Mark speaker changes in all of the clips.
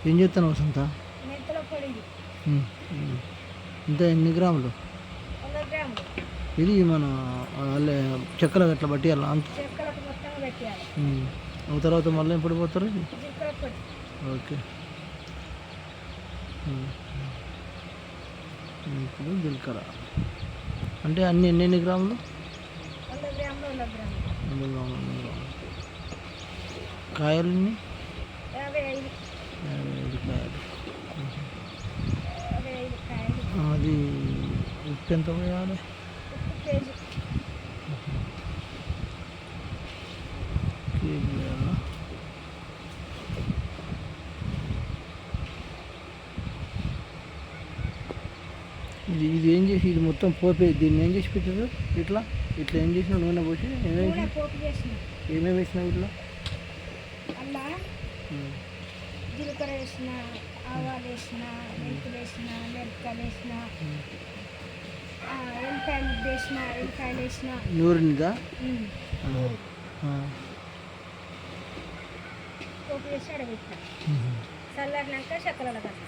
Speaker 1: ఏం చేస్తాను వసంత?
Speaker 2: మెంతుల పొడి
Speaker 1: ఇంత ఎన్ని గ్రాములు?
Speaker 2: 100 గ్రాములు.
Speaker 1: ఇది మన వాళ్ళే చెక్కలకు అట్లా పట్టియాలా అంత?
Speaker 2: చెక్కలకు మొత్తంగా పెట్టేయాలి.
Speaker 1: ఆ తర్వాత మళ్ళీ ఎప్పుడు పోతారు?
Speaker 2: జీలకర్ర పొడి.
Speaker 1: ఓకే. ఇప్పుడు జీలకర్ర అంటే అన్ని ఎన్ని గ్రాములు?
Speaker 2: 100 గ్రాములు 100 గ్రాములు.
Speaker 1: 100 గ్రాములు 100 గ్రాములు. కాయలు
Speaker 2: 55.
Speaker 1: 55 కాయలు.
Speaker 2: 55 కాయలు.
Speaker 1: అది ఉప్పు ఎంత వేయాలి?
Speaker 2: ఉప్పు కేజీ.
Speaker 1: కేజీ వేయాలా? ఇది ఏం చేసి ఇది మొత్తం పోపే దీన్ని ఏం చేసి పెట్టారు? ఇట్లా ఇట్లా ఏం చేసిన నూనె పోసి ఏమేమి వేసినావు ఇట్లా?
Speaker 2: అలా జీలకర్ర వేసిన, ఆవాలు వేసిన, మెంతులు వేసిన, మిరపకాయలు వేసిన, ఎల్లిపాయలు వేసిన.
Speaker 1: నూరినిదా?
Speaker 2: పోపు వేసి అడగెట్టిన. చల్లారినాక చక్కెరలో కలిపి.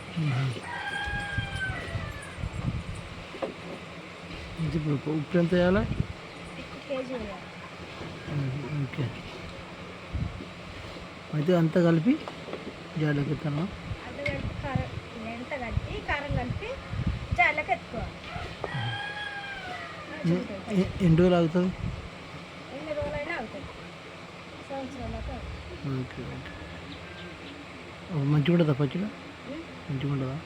Speaker 1: ఇప్పుడు ఉప్పు ఎంత వేయాలి?
Speaker 2: ఉప్పు కేజీ వేయాలి.
Speaker 1: ఓకే. అయితే అంతా కలిపి జాడలోకి ఎత్తాను.
Speaker 2: అంత కలిపి కారం ఎంత కలిపి కారం కలిపి జాడలోకి ఎత్తుకోవాలి.
Speaker 1: ఎన్ని రోజులు ఆగుతుంది?
Speaker 2: ఎన్ని రోజులైనా అవుతుంది. సంవత్సరాలకు.
Speaker 1: ఓకే. మంచిగా ఉంటుందా పచ్చడి? మంచిగా ఉంటుందా?